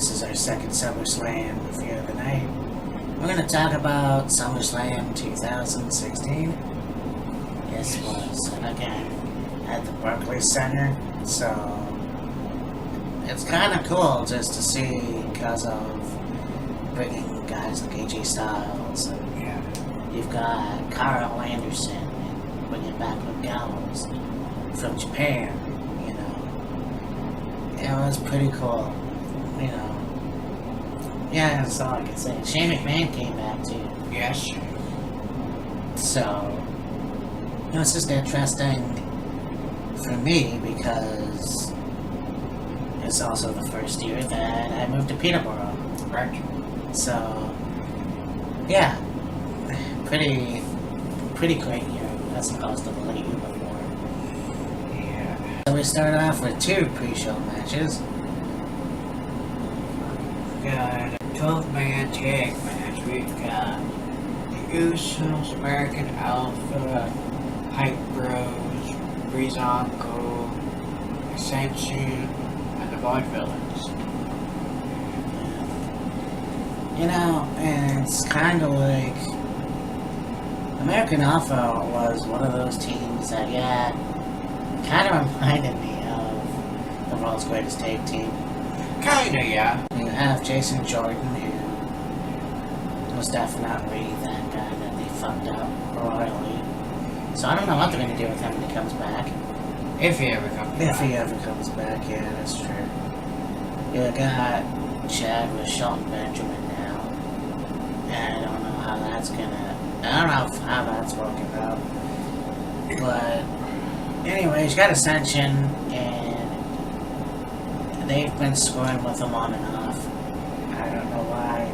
this is our second Summerslam review of the night. We're going to talk about Summerslam 2016. This was, again, at the Barclays Center, so it's kind of cool just to see because of bringing guys like AJ Styles, and you've got Carl Anderson, and bringing back McDonald's from Japan, you know. It was pretty cool, you know. Yeah, that's all I can say. Shane McMahon came back too. Yes. So, it was just interesting for me because it's also the first year that I moved to Peterborough. Right. So, yeah, pretty great year as opposed to the late year before. Yeah. So we started off with two pre-show matches. We got a 12-man tag match. We've got the Usos, American Alpha, Hype Bros, Breezango, Ascension, and the Vaudevillains. You know, and it's kind of like American Alpha was one of those teams that, yeah, kind of reminded me of the world's greatest tag team. Kinda, yeah. You have Jason Jordan, who was definitely that guy that they fucked up royally. So I don't know what they're going to do with him when he comes back. If he ever comes back. If he ever comes back, yeah, that's true. You got Chad with Shelton Benjamin now. And I don't know how that's gonna... I don't know how that's working out. But anyways, you got Ascension, and they've been scoring with them on and off. I don't know why.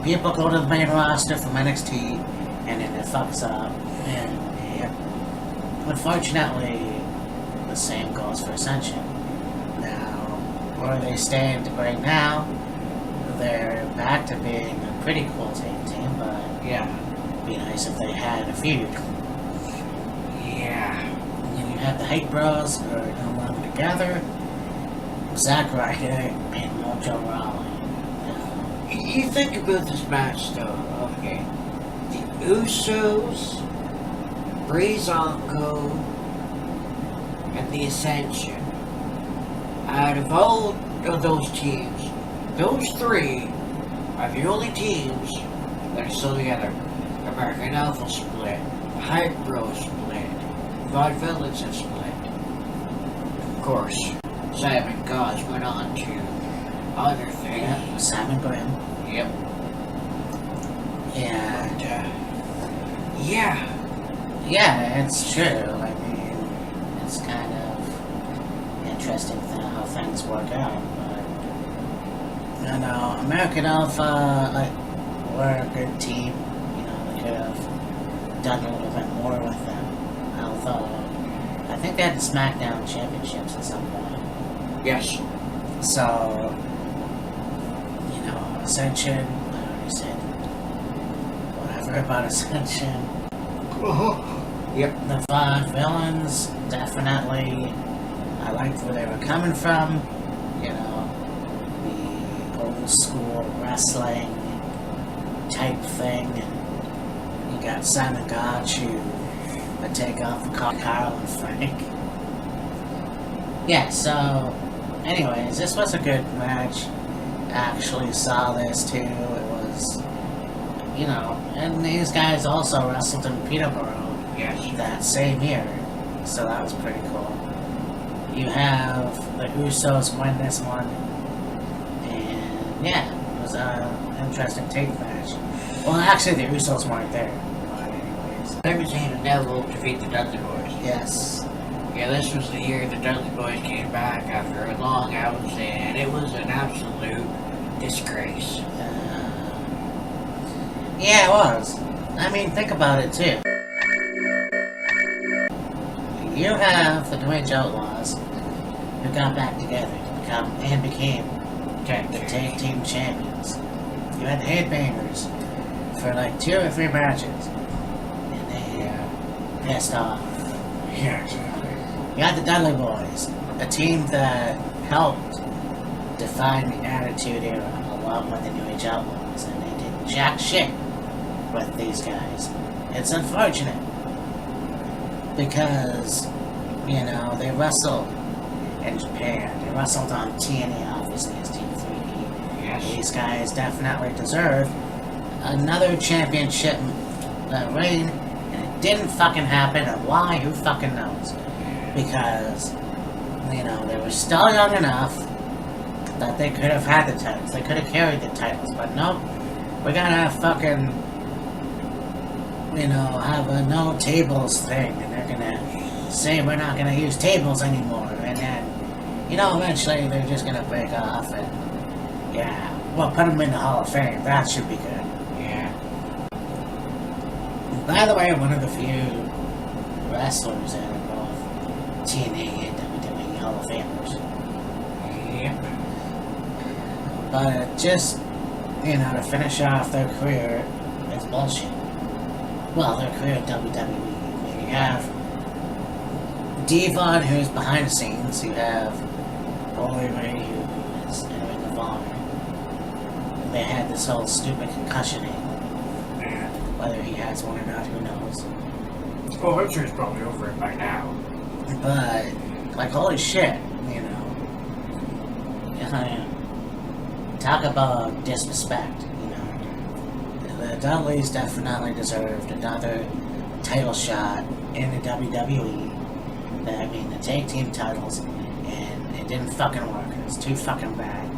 People go to the main roster from NXT, and then it fucks up. And yeah, unfortunately, the same goes for Ascension. Now, where they stand right now, they're back to being a pretty cool tag team, but Yeah. it'd be nice if they had a feud. Yeah. And then you have the Hype Bros, who are no longer together. Zack Ryder and Mojo Rawley. You think about this match, though, okay. The Usos, Breezango, and the Ascension. Out of all of those teams, those three are the only teams that are still together. American Alpha split, Hype Bros split, Vaudevillains have split. Of course, Simon Gauze went on to other things. Yeah, Simon Graham. Yep. And, yeah. yeah, it's true. I mean, it's kind of interesting how things work out, but, you know, American Alpha, like, we're a good team. You know, they could have done a little bit more with them. Although, I think they had the SmackDown Championships at some point. Yes. So, you know, Ascension, I already said whatever about Ascension. Yep. The Vaudevillains, definitely, I liked where they were coming from. You know, the old school wrestling type thing. And you got Simon Gotch, who would take off Carl and Frank. Yeah, so, anyways, this was a good match. I actually saw this too. It was, you know, and these guys also wrestled in Peterborough that same year, so that was pretty cool. You have the Usos win this one, and yeah, it was an interesting take match. Well, actually, the Usos weren't there, but anyways. Sami Zayn and Neville defeat the Dudley Boys. Yes. Yeah, this was the year the Dudley Boys came back after a long absence, and it was an absolute disgrace. Yeah, it was. I mean, think about it too. You have the Dwayne Outlaws, who got back together and became the tag team champions. You had the Headbangers for like 2 or 3 matches, and they pissed off. Yeah, exactly. You got the Dudley Boys, a team that helped defined the Attitude Era along with the New Age Outlaws, and they did jack shit with these guys. It's unfortunate because, you know, they wrestled in Japan. They wrestled on TNA, obviously, as Team 3D. Yes. These guys definitely deserve another championship reign, and it didn't fucking happen. And why? Who fucking knows? Because, you know, they were still young enough that they could have had the titles. They could have carried the titles, but nope. We gotta fucking, you know, have a no tables thing, and they're gonna say we're not gonna use tables anymore, and then, you know, eventually they're just gonna break off, and yeah, well, put them in the Hall of Fame. That should be good. Yeah. By the way, one of the few wrestlers that are both TNA and WWE Hall of Famers. Yep. But just, you know, to finish off their career, it's bullshit. Well, their career at WWE. You have Devon, who's behind the scenes. You have Bully Ray, who is in Ring of Honor. They had this whole stupid concussion thing. Yeah. Whether he has one or not, who knows. Well, Richard's probably over it by now. But, like, holy shit, you know. Talk about disrespect, you know. The Dudleys definitely deserved another title shot in the WWE. I mean, the tag team titles, and it didn't fucking work. It was too fucking bad.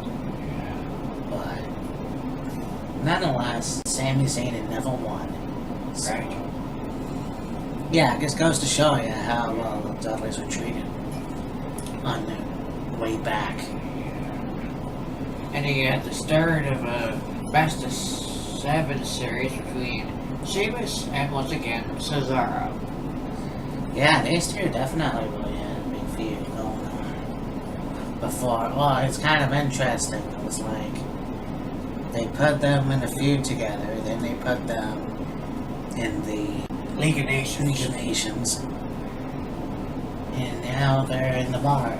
But, nonetheless, Sami Zayn and Neville won. So, Right. yeah, it just goes to show you how well the Dudleys were treated on their way back. And he had the start of a best of 7 series between Sheamus and, once again, Cesaro. Yeah, these two definitely really had a big feud going on before. Well, it's kind of interesting. It was like they put them in a feud together, then they put them in the League of Nations. League of Nations, and now they're in the bar.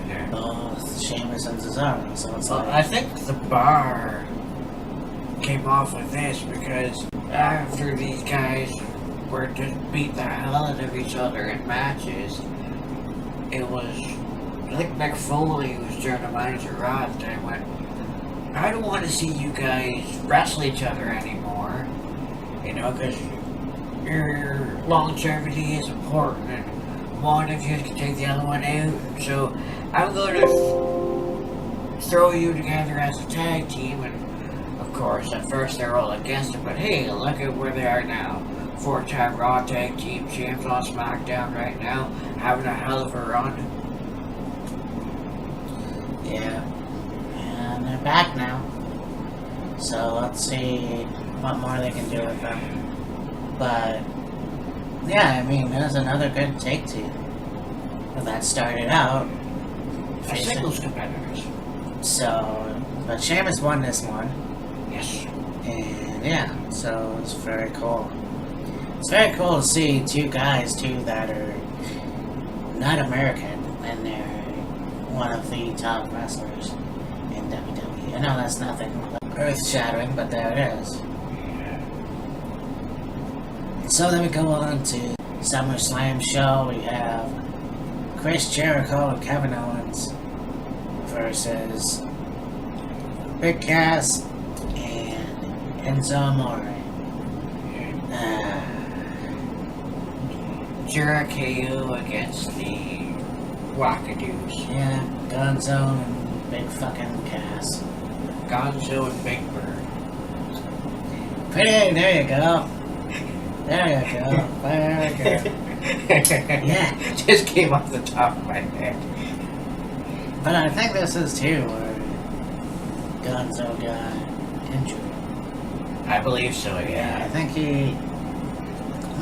Yeah. Both Sheamus and Cesaro. So it's Well, like, I think the bar came off with this because after these guys were just beat the hell out of each other in matches, it was, I think Mick Foley, who was during the manager Raw at the time, went, I don't want to see you guys wrestle each other anymore, you know, because your longevity is important and one of you can take the other one out, so I'm going to throw you together as a tag team. And of course, at first they're all against it, but hey, look at where they are now. 4-time Raw tag team champs on SmackDown right now, having a hell of a run. yeah. And they're back now. So let's see what more they can do with them. But, yeah, I mean, there's another good tag team that started out. As singles competitors. So, but Sheamus won this one. Yes. And yeah, so it's very cool. It's very cool to see two guys, too, that are not American, and they're one of the top wrestlers in WWE. I know that's nothing earth-shattering, but there it is. So then we go on to SummerSlam show. We have Chris Jericho and Kevin Owens versus Big Cass and Enzo Amore. Jericho against the Wackadoos. Yeah, Gonzo and Big fucking Cass. Gonzo and Big Bird. Pretty, there you go. There you go. There you go. Yeah. Just came off the top of my head. But I think this is too where Gonzo got injured. I believe so, Yeah, yeah. I think he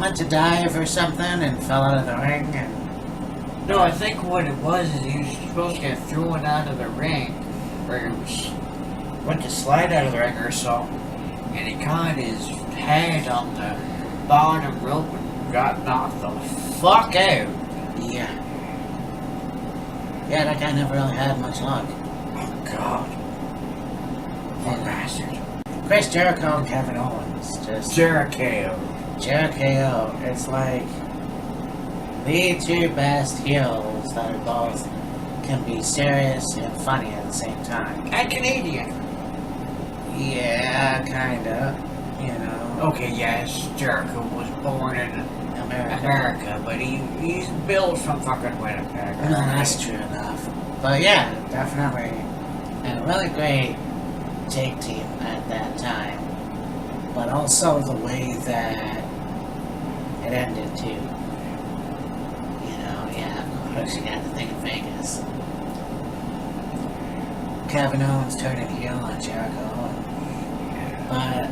went to dive or something and fell out of the ring. And No, I think what it was is he was supposed to get thrown out of the ring, or he was went to slide out of the ring or so, and he caught his head on the bottom rope and got knocked the fuck out. yeah. Yeah, that guy never really had much luck. God. What Yeah. bastard. Chris Jericho and Kevin Owens. Just Jericho. Jericho. It's like the two best heels that are both can be serious and funny at the same time. And Canadian. Yeah, kinda. You know, Okay, yes, Jericho was born in America. America, but he's built from fucking Winnipeg. No, that's true enough. But yeah, definitely a really great take team at that time. But also the way that it ended too. You know, yeah, of course you got the thing in Vegas. Kevin Owens turning heel on Jericho. But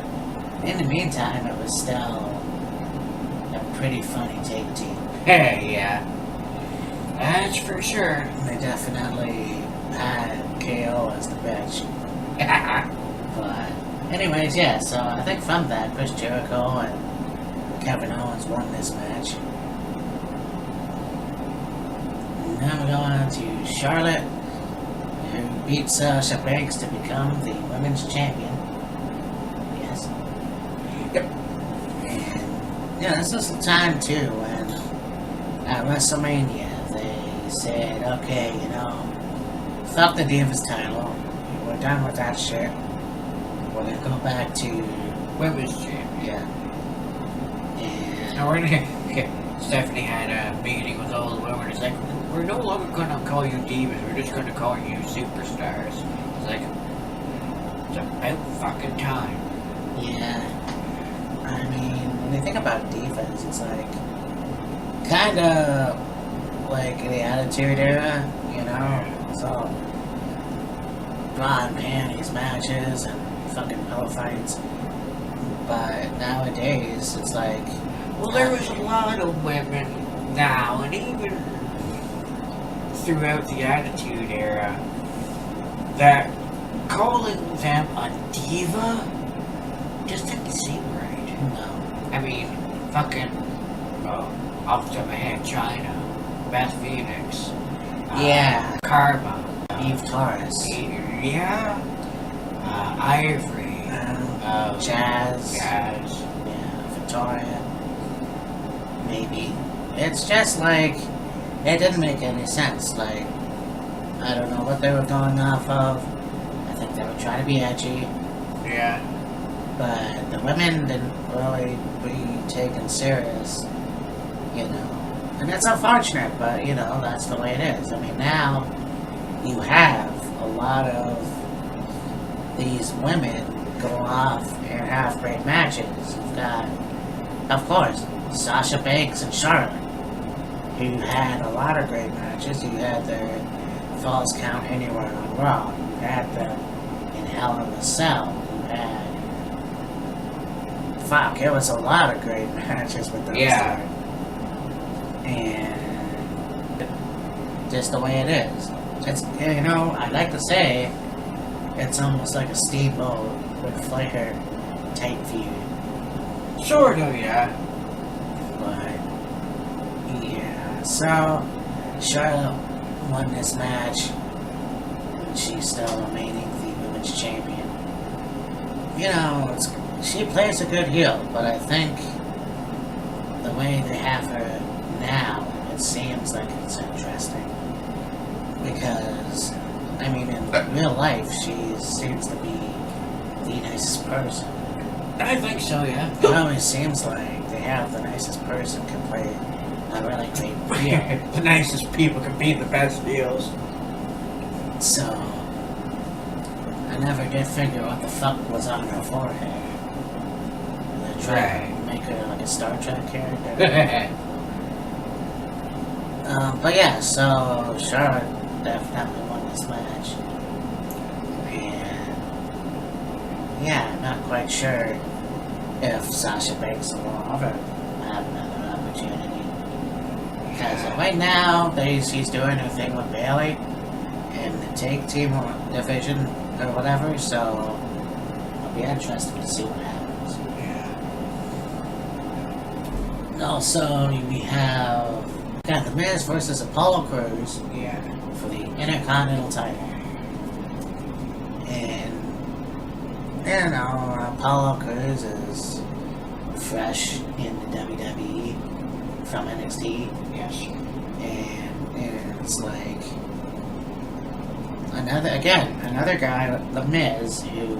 in the meantime, it was still a pretty funny take team. Hey, yeah. That's for sure. They definitely had KO as the bitch. But anyways, yeah, so I think from that, Chris Jericho and Kevin Owens won this match. Now we go on to Charlotte, who beat Sasha Banks to become the women's champion. Yes. Yep. And yeah, this was the time too when at WrestleMania they said, okay, you know, fuck the Divas title. We're done with that shit. We're gonna go back to Women's champion. yeah. And Now we're gonna. Stephanie had a meeting with all the women. It's like, we're no longer gonna call you divas. We're just gonna call you superstars. It's like, it's about fucking time. yeah. I mean, when you think about divas, it's like kinda like the Attitude Era, you know? So bra and panties matches and fucking pillow fights. But nowadays, it's like, Well, there was a lot of women now, and even throughout the Attitude Era, that calling them a diva just didn't seem right. no. I mean, fucking, off the top of my head, China, Beth Phoenix, Yeah. Karma, Eve Torres. yeah, Ivory, Jazz. Jazz. Yeah, Victoria. Maybe. It's just like, it didn't make any sense. Like, I don't know what they were going off of. I think they were trying to be edgy, Yeah. but the women didn't really be taken serious, you know. And that's unfortunate, but, you know, that's the way it is. I mean, now you have a lot of these women go off and have great matches. You've got, of course, Sasha Banks and Charlotte, who had a lot of great matches. You had their Falls Count Anywhere on Raw. You had them in Hell in a Cell. You had... Fuck, it was a lot of great matches with those Yeah. three. And just the way it is. It's, you know, I like to say it's almost like a Steamboat with Flair type feud. Sort of, yeah. But yeah, so Charlotte won this match. And she's still remaining the women's champion. You know, she plays a good heel, but I think the way they have her now, it seems like it's interesting. Because, I mean, in real life, she seems to be the nicest person. I think so, yeah. It always seems like they have the nicest person can play a really great heel. The nicest people can be the best deals. So, I never did figure what the fuck was on her forehead. They tried to make her like a Star Trek character. But yeah, so Charlotte definitely won this match. And yeah, I'm not quite sure if Sasha Banks will ever have another opportunity. Because right now, she's doing her thing with Bailey in the take team division or whatever, so it'll be interesting to see what happens. Yeah. Also, we have got The Miz versus Apollo Crews Yeah. for the Intercontinental title. And, you know, Apollo Crews is fresh in the WWE from NXT. Yes. And it's like another guy, The Miz, who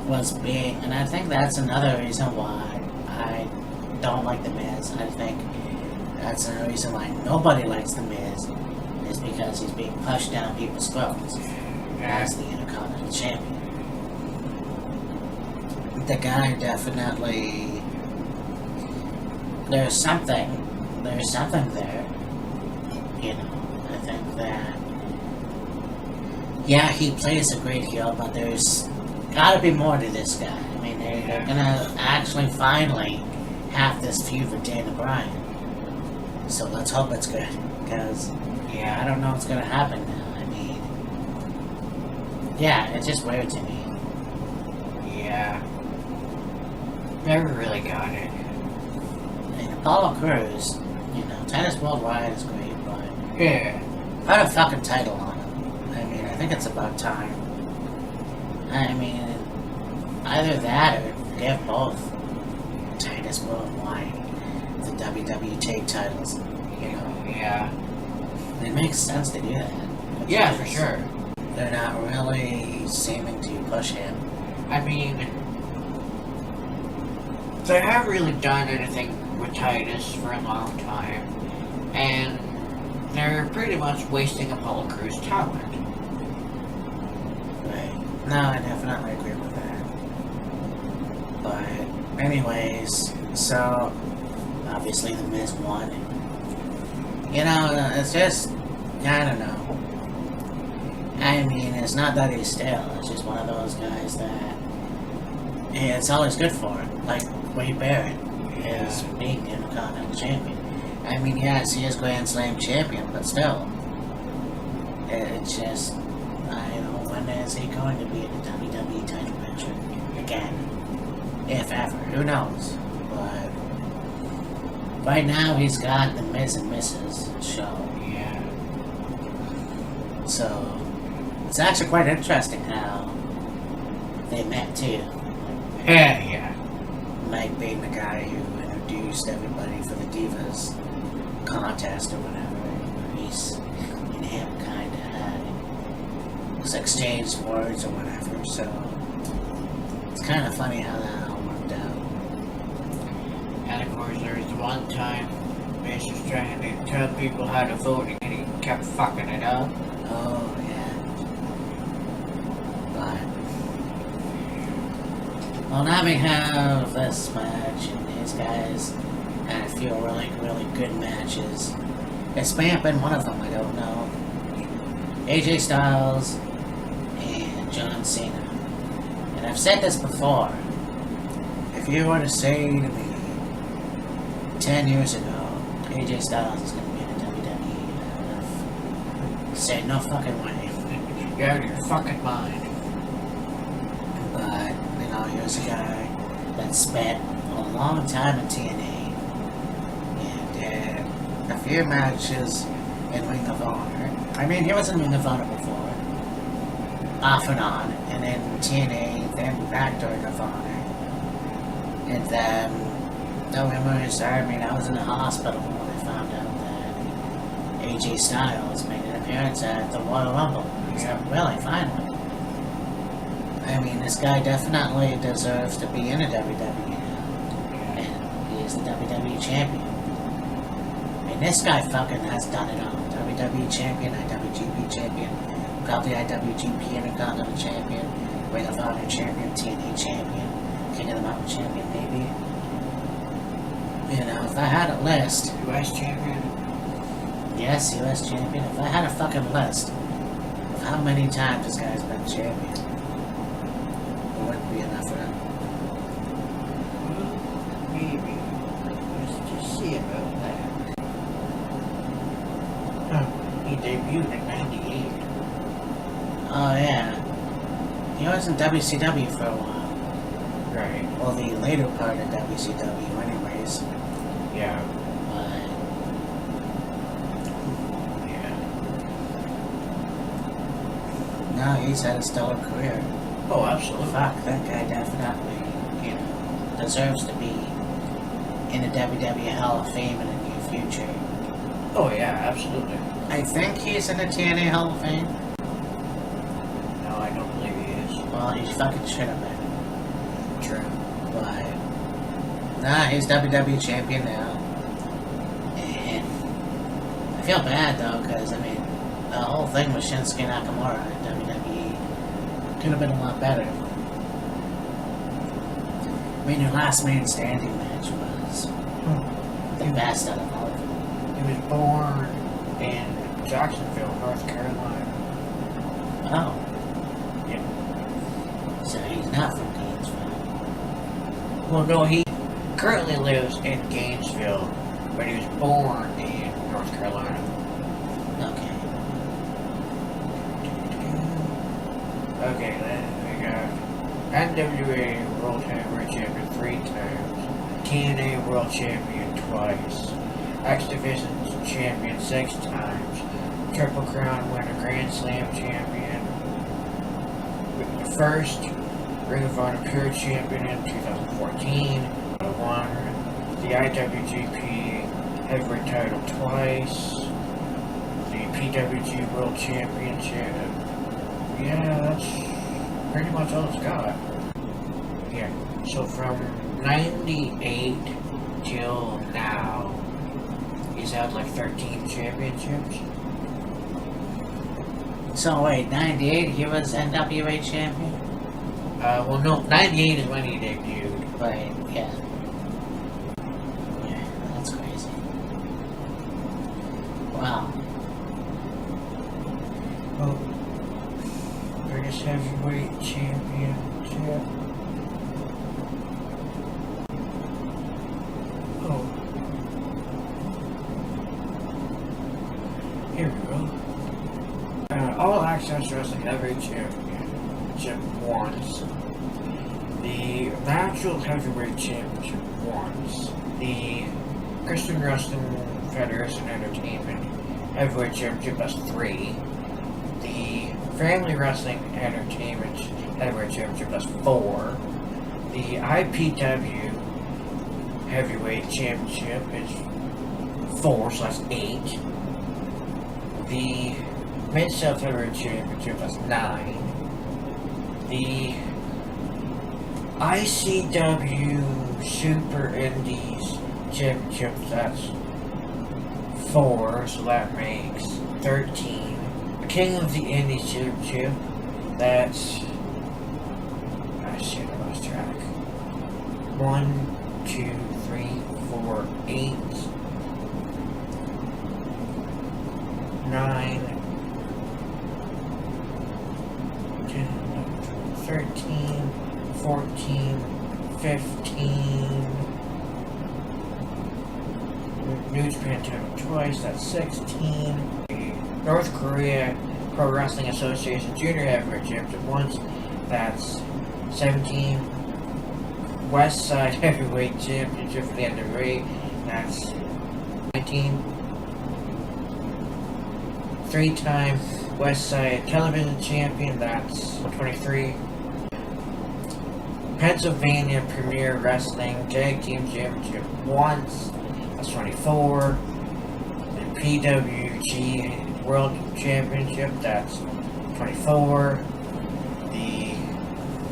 was big, and I think that's another reason why I don't like The Miz. I think that's another reason why nobody likes The Miz, is because he's being pushed down people's throats as the Intercontinental Champion. The guy definitely, there's something there, you know. I think that, yeah, he plays a great heel, but there's gotta be more to this guy. I mean, they're gonna actually finally have this feud with Daniel Bryan. So let's hope it's good, because, yeah, I don't know what's gonna happen now. I mean, yeah, it's just weird to me. Yeah. Never really got it. And Apollo Crews, you know, Titus Worldwide is great, but Yeah. put a fucking title on him. I mean, I think it's about time. I mean, either that or give both Titus Worldwide the WWE Tag titles. You know, Yeah. it makes sense to do that. Yeah, for sure. They're not really seeming to push him. I mean, they haven't really done anything with Titus for a long time, and they're pretty much wasting Apollo Crews' talent. Right. No, I definitely agree with that. But, anyways, so, obviously The Miz won. You know, it's just, I don't know. I mean, it's not that he's stale, it's just one of those guys that it's always good for him. Like Wade Barrett is being the Intercontinental Champion. I mean, yes, he is Grand Slam champion, but still, it's just, I don't know, when is he going to be in the WWE title picture again? If ever, who knows? But right now, he's got the Miz and Mrs. show. Yeah. So it's actually quite interesting how they met too. Yeah. Mike being the guy who introduced everybody for the Divas contest or whatever. He's and him kind of had exchanged words or whatever. So it's kind of funny how that all worked out. And of course, there was the one time Miz was trying to tell people how to vote and he kept fucking it up. Oh yeah. But well, now we have this match, and these guys had a few really good matches. This may have been one of them, I don't know. AJ Styles and John Cena. And I've said this before. If you were to say to me 10 years ago, AJ Styles is going to be in the WWE, I would have said no fucking way. You're out of your fucking mind. But, you know, here's a guy that spent a long time in TNA and had a few matches in Ring of Honor. I mean, he was in Ring of Honor before, off and on, and then TNA, then back to Ring of Honor. And then, the rumors are, I mean, I was in the hospital when I found out that AJ Styles made an appearance at the Royal Rumble. I was like, really, finally. I mean, this guy definitely deserves to be in a WWE now. And he is the WWE champion. I mean, this guy fucking has done it all. WWE champion, IWGP champion, probably IWGP Intercontinental champion, Ring of Honor champion, TNA champion, King of the Mountain champion, maybe. You know, if I had a list. US champion? Yes, US champion. If I had a fucking list of how many times this guy's been champion, it wouldn't be enough for him. Maybe. Let's just see about that. He debuted in '98. Oh, yeah. He was in WCW for a while. Right. Well, the later part of WCW, anyways. Yeah. But, Yeah. No, he's had a stellar career. Oh, absolutely. Fuck, that guy definitely, deserves to be in the WWE Hall of Fame in the near future. Oh, yeah, absolutely. I think he's in the TNA Hall of Fame. No, I don't believe he is. Well, he fucking should have been. True. But, nah, he's WWE champion now. And I feel bad, though, because, I mean, the whole thing with Shinsuke Nakamura in WWE could have been a lot better. I mean, your last man standing match was the best out of all of them. He was born in Jacksonville, North Carolina. Oh. Yeah. So he's not from Gainesville. Well, no, he currently lives in Gainesville, but he was born in North Carolina. Okay. Okay, then we got NWA World Heavyweight Champion 3 times, TNA World Champion twice, X Division Champion 6 times, Triple Crown winner, Grand Slam Champion, the first Ring of Honor Pure Champion in 2014, won the IWGP Heavyweight title twice, the PWG World Championship. Yeah, that's pretty much all it's got. Yeah, so from 98 till now, he's had like 13 championships. So wait, 98 he was NWA champion? Well, no, 98 is when he debuted. Right, yeah. Yeah, that's crazy. Wow. Oh, British Heavyweight Championship. Oh. Here we go. All Access Wrestling Heavyweight Championship once. The Natural Heavyweight Championship once. The Christian Wrestling Federation Entertainment Heavyweight Championship, that's 3. The Family Wrestling Entertainment Heavyweight Championship, that's 4. The IPW Heavyweight Championship is 4, so that's 8. The Mid-South Heavyweight Championship, that's 9. The ICW Super Indies Championship, that's 4, so that makes 13. The King of the Indies Championship, that's... ah, shit, I lost track. 1, 2, 3, 4, 8, 9, 10, 13, 14, 15. New Japan title twice, that's 16. The North Korea Pro Wrestling Association Junior Heavyweight Championship once, that's 17. West Side Heavyweight Championship for the NWA, that's 19. 3-time West Side Television Champion, that's 23. Pennsylvania Premier Wrestling Tag Team Championship once, that's 24. The PWG World Championship, that's 24. The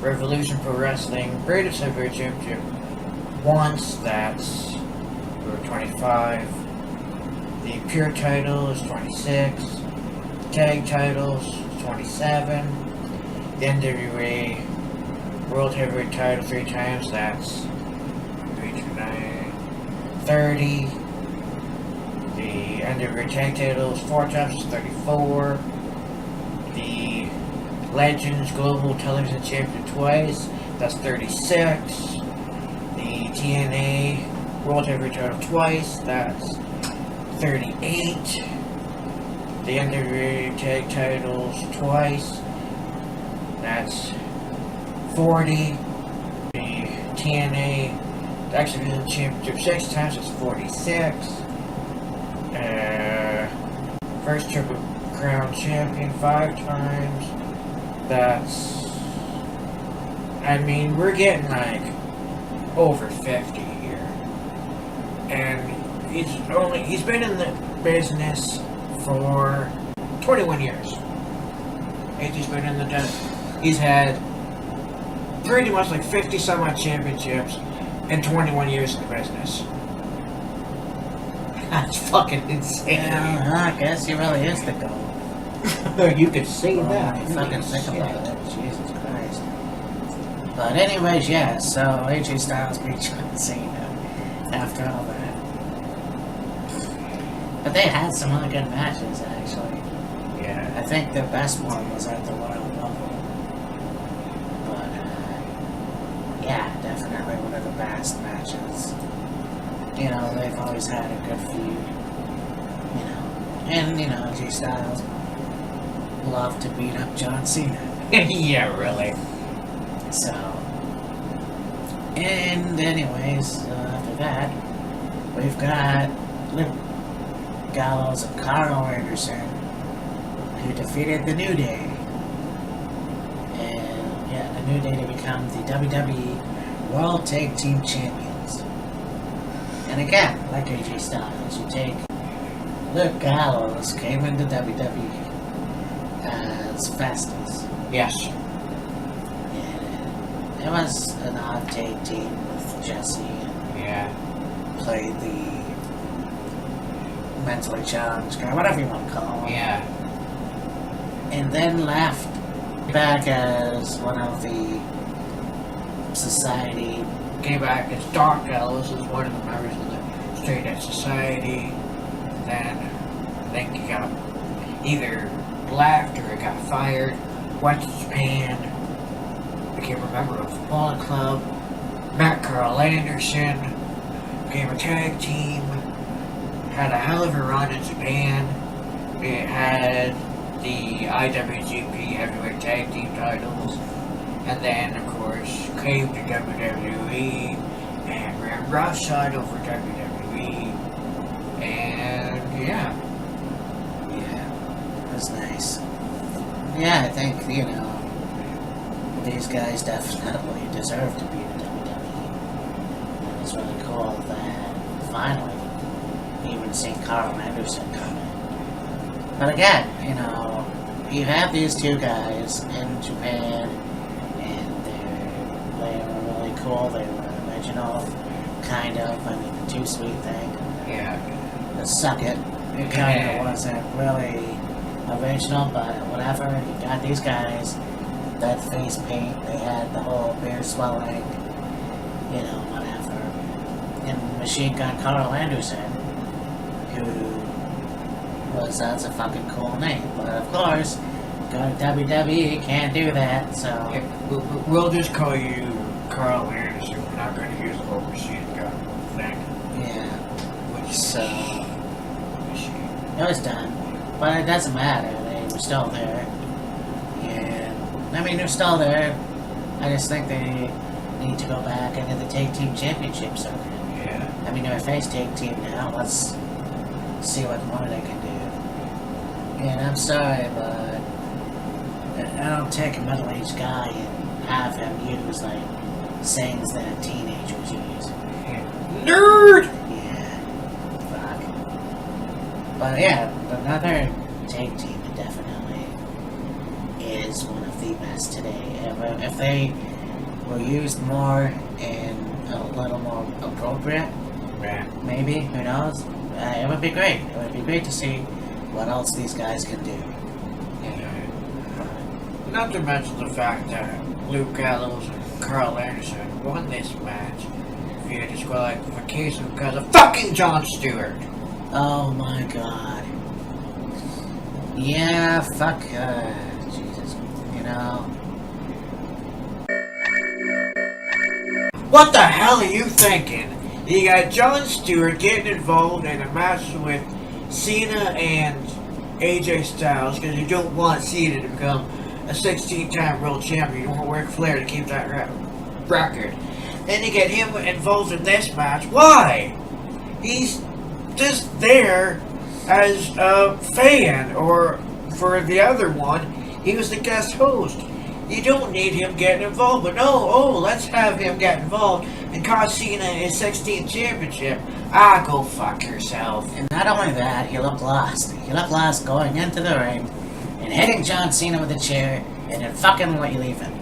Revolution Pro Wrestling British Heavyweight Championship once, that's 25. The Pure title is 26. Tag titles 27. The NWA World Heavyweight title 3 times, that's 29, 30. The NWA Tag titles 4 times, 34. The Legends Global Television Champion twice, that's 36. The TNA World Heavyweight title twice, that's 38. The NWA Tag titles twice, that's 40. The TNA X Division Championship 6 times, it's 46. First Triple Crown Champion 5 times. That's. I mean, we're getting like over 50 here, and he's been in the business for 21 years. AJ's been in the he's had pretty much like 50 some odd championships and 21 years in the business. That's fucking insane. Yeah, I guess he really is the GOAT. You could see that. You fucking think about it. Jesus Christ. But anyways, yeah, so AJ Styles beat John Cena after all that. But they had some really good matches, actually. Yeah. I think the best one was at the Royal Rumble. But, yeah, definitely one of the best matches. You know, they've always had a good feud. You know, and, you know, AJ Styles loved to beat up John Cena. Yeah, really. So, and anyways, after that, we've got Luke Gallows and Carl Anderson, who defeated the New Day. And, yeah, the New Day to become the WWE World Tag Team Champions. And again, like AJ Styles, you take Luke Gallows came into WWE as Festus. Yes. And it was an odd tag team with Jesse and Yeah. played the mentally challenged guy, whatever you want to call him. Yeah. And then left back as one of the society. Came back as Dark Gallows as one of the members of the Straight Edge Society. Then I think he got either left or he got fired. Went to Japan. Became a member of the Bullet Club. Met Carl Anderson. Became a tag team. Had a hell of a run in Japan. It had the IWGP Heavyweight Tag Team titles. And then, of course, came to WWE and ran roughside over WWE. And yeah. Yeah, it was nice. Yeah, I think, you know, these guys definitely deserve to be in WWE. And it's really cool that finally even seeing Carl Anderson come in. But again, you know, you have these two guys in Japan, and they were really cool. They were original, kind of. I mean, the Too Sweet thing. Yeah. The Suck It. It kind of wasn't really original, but whatever. You got these guys, that face paint. They had the whole beer swelling, you know, whatever. And Machine Gun Carl Anderson, who was, that's a fucking cool name. But of course, going to WWE can't do that, so. Yeah, we'll just call you Carl Anderson. We're not going to use the whole Machine Gun thing. Yeah. Which So, Machine. it was done. But it doesn't matter, they were still there. And, I mean, they're still there. I just think they need to go back into the Tag Team Championship circuit. Yeah. I mean, they're a face tag team now. Let's see what more they can do. And I'm sorry, but I don't take a middle-aged guy and have him use, like, sayings that teenagers use. Nerd! Yeah. Fuck. But yeah, another tag team that definitely is one of the best today. If they were used more and a little more appropriate, Yeah. maybe, who knows? It would be great. It would be great to see what else these guys can do. Not to mention the fact that Luke Gallows and Carl Anderson won this match via disqualification because of fucking Jon Stewart. Oh my god. Yeah, fuck, Jesus. You know. What the hell are you thinking? You got Jon Stewart getting involved in a match with Cena and AJ Styles because you don't want Cena to become a 16-time world champion. You want Ric Flair to keep that record. Then you get him involved in this match. Why? He's just there as a fan, or for the other one, he was the guest host. You don't need him getting involved, but no, let's have him get involved and cost Cena his 16th championship. Ah, go fuck yourself. And not only that, he looked lost. He looked lost going into the ring and hitting John Cena with a chair and then fucking leaving.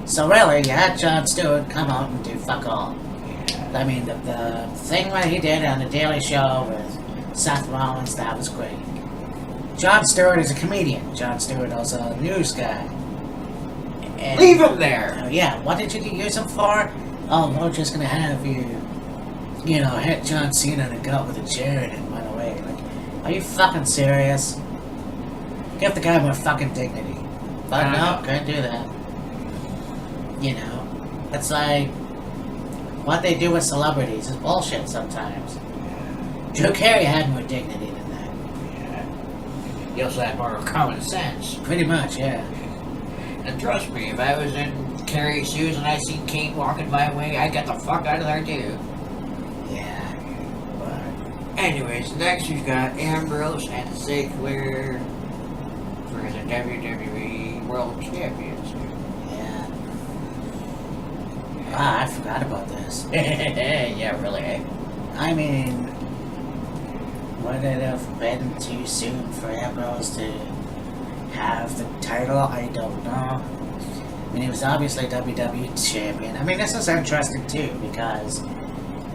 So really, you had Jon Stewart come out and do fuck all. Yeah. I mean, the thing that he did on the Daily Show with Seth Rollins, that was great. Jon Stewart is a comedian. Jon Stewart is a news guy. And, Leave him there. yeah, what did you use him for? Oh, we're just gonna have you, hit John Cena in the gut with a chair and then run away. Like, are you fucking serious? Give the guy more fucking dignity. But no, couldn't do that. It's like, what they do with celebrities is bullshit sometimes. Drew Carey had more dignity than that. Yeah. He also had more common sense. Pretty much, yeah. And trust me, if I was in Carrie's shoes and I seen Kane walking my way, I'd get the fuck out of there too. Yeah. But Anyways, next we've got Ambrose and Ziggler for the WWE World Championship. yeah. Ah, I forgot about this. Yeah, really. I mean, would it have been too soon for Ambrose to have the title? I don't know. I mean, he was obviously WWE champion. I mean, this is interesting too, because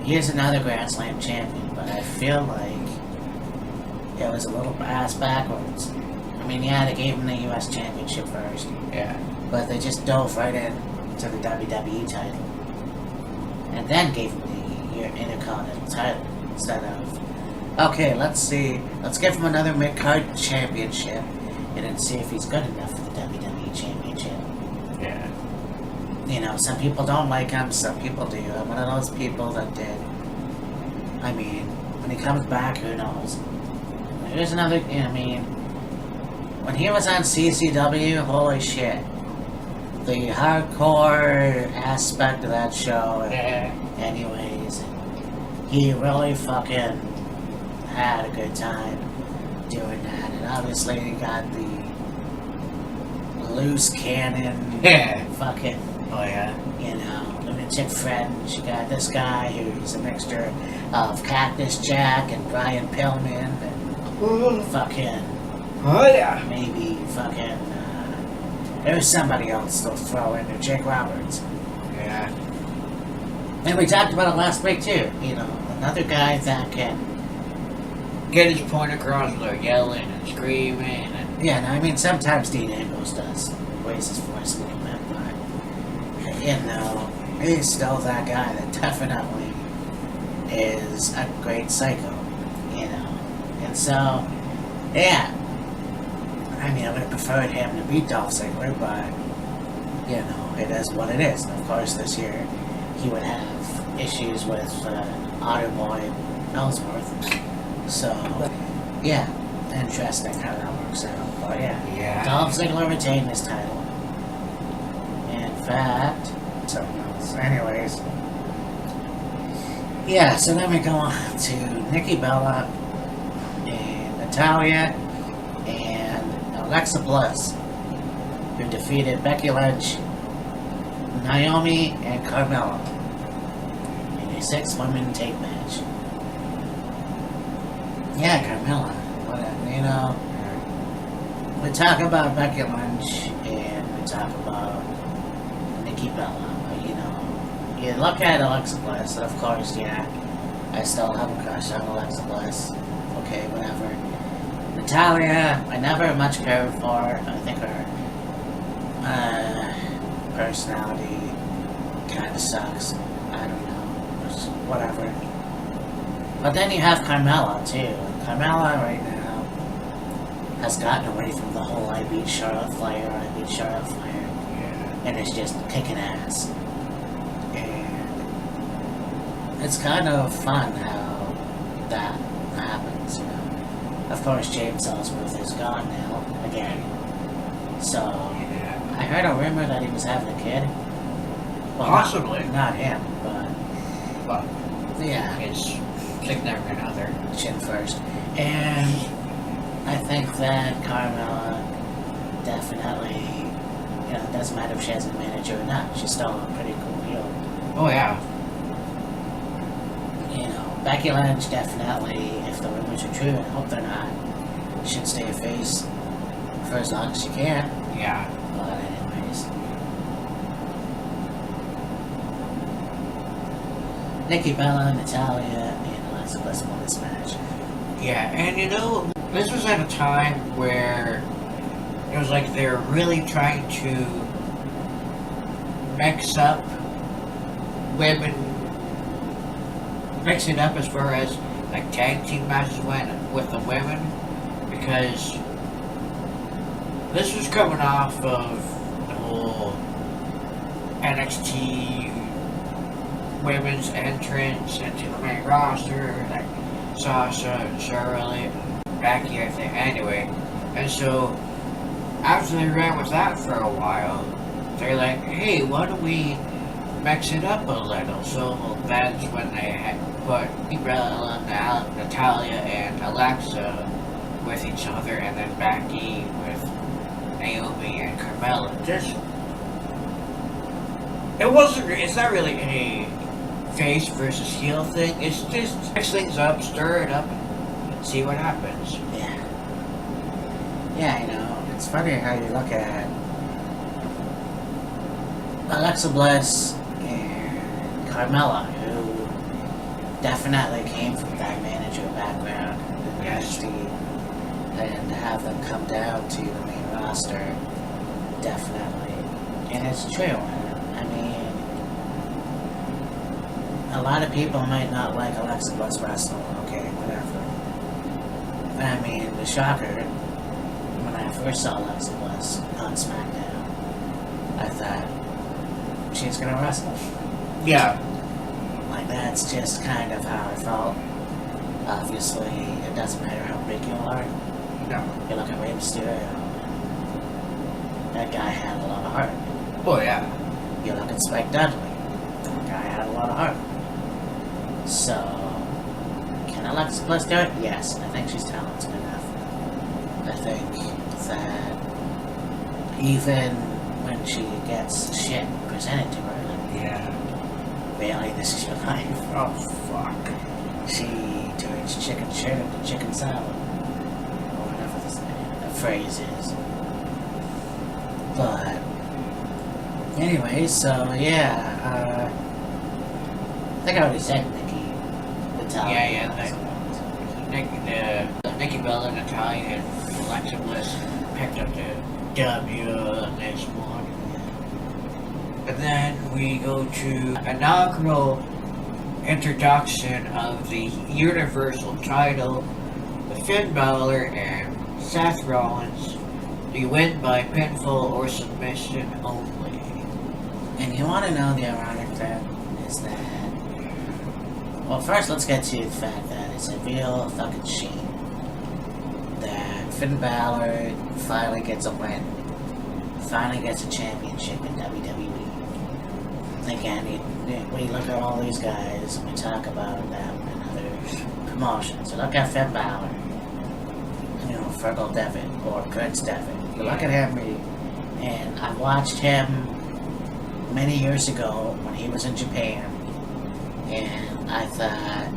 he is another Grand Slam champion, but I feel like it was a little ass backwards. I mean, yeah, they gave him the U.S. championship first, Yeah. but they just dove right in to the WWE title. And then gave him the Intercontinental title instead of, okay, let's give him another mid-card championship and then see if he's good enough for the WWE championship. Yeah. Some people don't like him, some people do. I'm one of those people that did. I mean, when he comes back, who knows? Here's another, when he was on CCW, holy shit. The hardcore aspect of that show, Yeah. anyways, he really fucking had a good time doing that. And obviously, he got the loose cannon, Yeah. fucking, Oh, yeah. lunatic friend. You got this guy who's a mixture of Cactus Jack and Brian Pillman and fucking, Oh, yeah. maybe fucking, there's somebody else they'll throw in there, Jake Roberts. Yeah. And we talked about it last week too. Another guy that can. Get his point across without yelling and screaming and... Yeah, no, I mean, sometimes Dean Ambrose does raise his voice a little bit, but, he's still that guy that definitely is a great psycho, And so, yeah. I mean, I would have preferred him to beat Dolph Ziggler, but, it is what it is. And of course, this year, he would have issues with Otter Boy Ellsworth. So, yeah, interesting how that works out. But yeah, Dolph Ziggler retained his title. In fact, something else. Anyways, yeah, so then we go on to Nikki Bella and Natalya and Alexa Bliss, who defeated Becky Lynch, Naomi, and Carmella in a 6-woman tag match. Yeah, Carmella. We talk about Becky Lynch and we talk about Nikki Bella. You look at Alexa Bliss, and of course, I still have a crush on Alexa Bliss. Okay, whatever. Natalya, I never much cared for. I think her personality kind of sucks. I don't know. Just whatever. But then you have Carmella, too. Carmella right now has gotten away from the whole I beat Charlotte Flair, and is just kicking ass. And it's kind of fun how that happens, Of course, James Ellsworth is gone now, again. So, I heard a rumor that he was having a kid. Well, Possibly. Not him, but yeah. His significant other. Chin first. And I think that Carmella definitely, know, it doesn't matter if she has a manager or not. She's still a pretty cool heel. Oh yeah. You know, Becky Lynch definitely, if the rumors are true, I hope they're not, should stay a face for as long as she can. Yeah. But anyways. Nikki Bella, Natalia, and Alexa Bliss won this match. Yeah, and you know, this was at a time where it was like they were really trying to mix up women, mix it up as far as like tag team matches went with the women, because this was coming off of the whole NXT women's entrance into the main roster, like Sasha and Charlotte, Becky, I think. Anyway, and so after they ran with that for a while, they're like, hey, why don't we mix it up a little? So that's when they had put Bella, Natalia, and Alexa with each other, and then Becky with Naomi and Carmella. Just, it's not really a face versus heel thing. It's just mix things up, stir it up, and see what happens. Yeah. Yeah, you know, it's funny how you look at Alexa Bliss and Carmella, who definitely came from that manager background in Yes. NXT, and to have them come down to the main roster, definitely. And it's true. I mean, a lot of people might not like Alexa Bliss wrestling, okay, whatever. I mean, the shocker, when I first saw Alexa Bliss on SmackDown, I thought, she's gonna wrestle. Yeah. Like, that's just kind of how I felt. Obviously, it doesn't matter how big you are. No. You look at Rey Mysterio, that guy had a lot of heart. Oh yeah. You look at Spike Dudley, that guy had a lot of heart. So, can Alexa Bliss do it? Yes, I think she's talented enough. I think that even when she gets shit presented to her, like, Yeah. Bailey, this is your life. Oh fuck. She turns chicken shit into chicken salad. Or whatever the phrase is. But, anyway, so yeah, I think I already said Nikki. Natalia. Nikki Bella, Natalia, and Alexa Bliss picked up the W on this one. And then we go to inaugural introduction of the Universal title with Finn Balor and Seth Rollins. You win by pinfall or submission only. And you want to know the ironic thing is that, well, first let's get to the fact that it's a real fucking shame that Finn Balor finally gets a win, finally gets a championship in WWE. Again, we look at all these guys and we talk about them in other promotions. You look at Finn Balor, you know, Fergal Devitt or Prince Devitt. You look at him, and I watched him many years ago when he was in Japan, and I thought,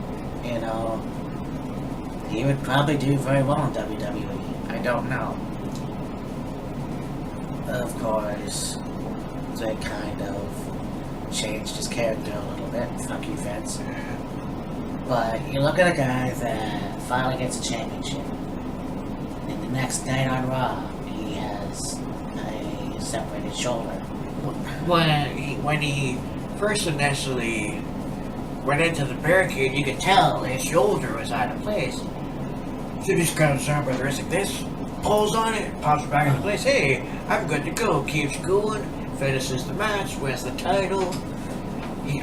you know, he would probably do very well in WWE. I don't know. Of course, they kind of changed his character a little bit. Fuck you, Vince. But you look at a guy that finally gets a championship, and the next night on Raw, he has a separated shoulder. When he first initially went into the barricade, you could tell his shoulder was out of place. So he just grabs his arm by the wrist like this, pulls on it, pops it back into place. Hey, I'm good to go. Keeps going, finishes the match, wins the title.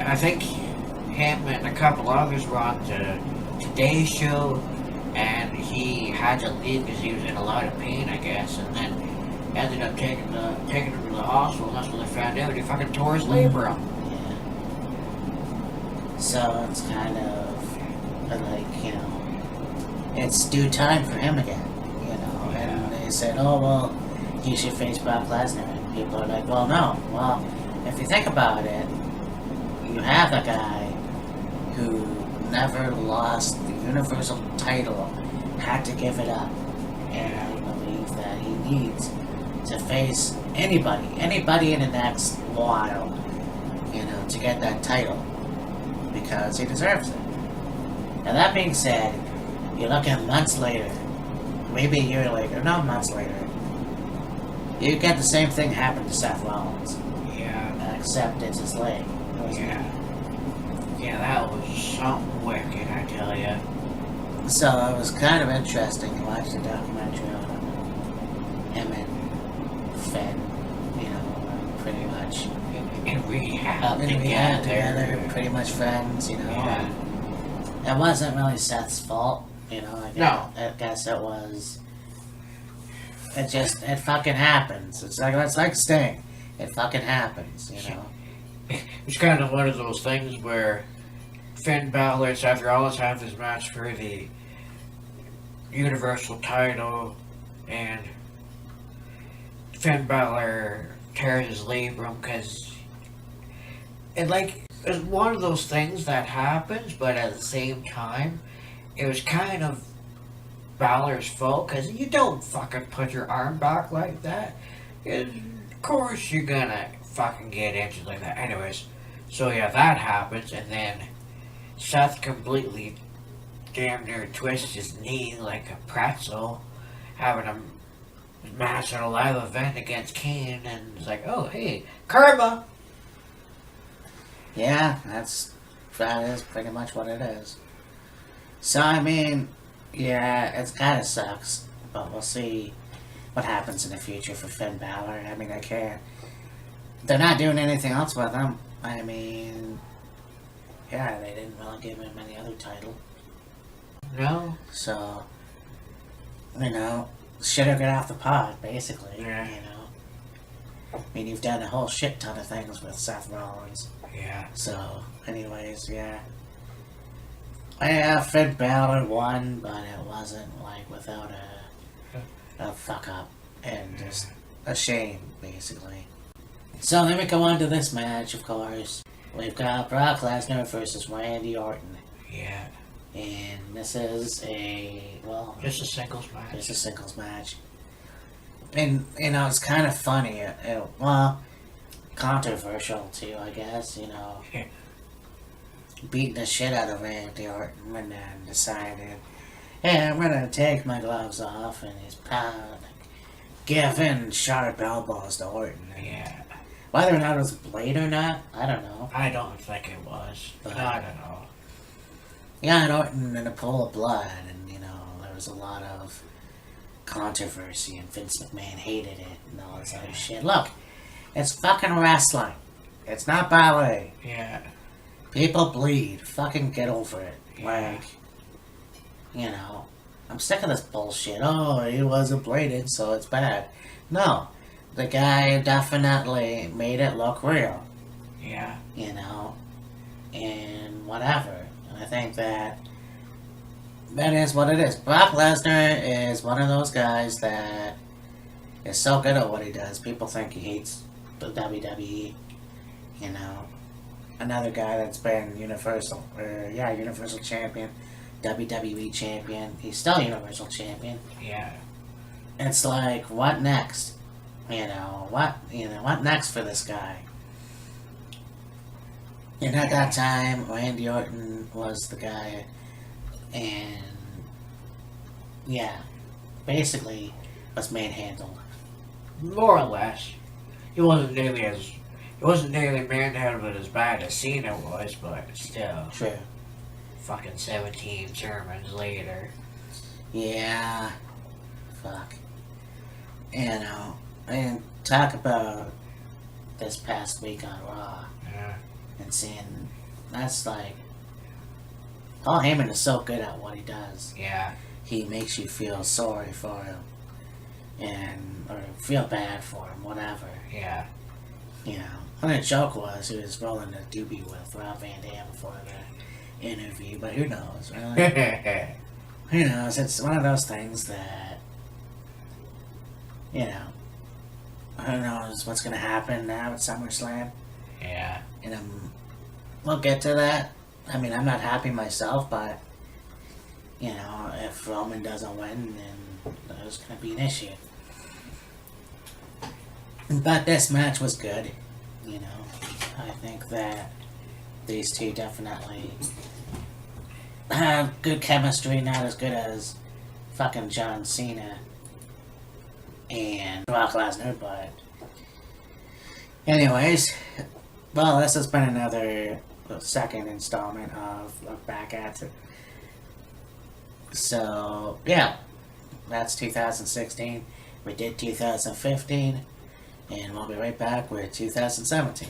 I think him and a couple others were on the Today Show, and he had to leave because he was in a lot of pain, I guess, and then ended up taking him to the hospital. And that's when they found out he fucking tore his labrum. Yeah. So it's kind of like, you know, it's due time for him again, you know. And they said, oh, well, he should face Brock Lesnar. And people are like, well, no. Well, if you think about it, you have a guy who never lost the Universal title, had to give it up. And I believe that he needs to face anybody in the next while, to get that title. Because he deserves it. Now that being said, you look at months later, maybe a year later, no, months later, you get the same thing happen to Seth Rollins. Yeah. Except it's his leg. Yeah. Yeah, that was something wicked, I tell ya. So it was kind of interesting to watch the documentary on him and Finn, pretty much. In rehab together, pretty much friends, Yeah. It wasn't really Seth's fault, No. I guess it was. It fucking happens. It's like Sting. It fucking happens, It's kind of one of those things where Finn Balor, after always have this match for the Universal title, and Finn Balor tears his labrum because it's one of those things that happens, but at the same time, it was kind of Balor's fault because you don't fucking put your arm back like that. Of course you're gonna fucking get injured like that. Anyways, so yeah, that happens, and then Seth completely damn near twists his knee like a pretzel, having a match at a live event against Kane, and it's like, oh hey, karma. Yeah, that is pretty much what it is. So, I mean, yeah, it kind of sucks, but we'll see what happens in the future for Finn Balor. I mean, they're not doing anything else with him. I mean, yeah, they didn't really give him any other title. No. So, shit or get off the pot, basically. Yeah. I mean, you've done a whole shit ton of things with Seth Rollins. Yeah. So, anyways, yeah. Yeah, Finn Balor won, but it wasn't without a fuck up and just a shame, basically. So then we go on to this match, of course. We've got Brock Lesnar versus Randy Orton. Yeah. And this is just a singles match. Just a singles match. And, it's kind of funny. Controversial, too, I guess, Yeah. Beating the shit out of Randy Orton and then decided, hey, I'm gonna take my gloves off, and he's giving sharp elbows to Orton. Yeah. Whether or not it was a blade or not, I don't know. I don't think it was, but I don't know. Yeah, and Orton in a pool of blood, and there was a lot of controversy, and Vince McMahon hated it, and all this other shit. Look, it's fucking wrestling. It's not ballet. Yeah. People bleed. Fucking get over it. Yeah. I'm sick of this bullshit. Oh, he wasn't bladed, so it's bad. No. The guy definitely made it look real. Yeah. And whatever. And I think that is what it is. Brock Lesnar is one of those guys that is so good at what he does. People think he hates the WWE. Another guy that's been Universal Champion, WWE Champion. He's still Universal Champion. Yeah. It's like, what next? What next for this guy? And at that time, Randy Orton was the guy, and yeah, basically was manhandled. More or less. He wasn't nearly manhandled as bad as Cena was, but still. True. Fucking 17 sermons later. Yeah. Fuck. And talk about this past week on Raw. Yeah. And seeing, that's Paul Heyman is so good at what he does. Yeah. He makes you feel sorry for him. Or feel bad for him, whatever. Yeah. What the joke was, he was rolling a doobie with Rob Van Dam before the interview, but who knows, really? Who knows? It's one of those things that, who knows what's gonna happen now at SummerSlam, Yeah. and we'll get to that. I mean, I'm not happy myself, but you know, if Roman doesn't win, then there's gonna be an issue. But this match was good. You know, I think that these two definitely have good chemistry. Not as good as fucking John Cena and Brock Lesnar, but anyways, well, this has been another second installment of Look Back At It. So yeah, that's 2016. We did 2015, and we'll be right back with 2017.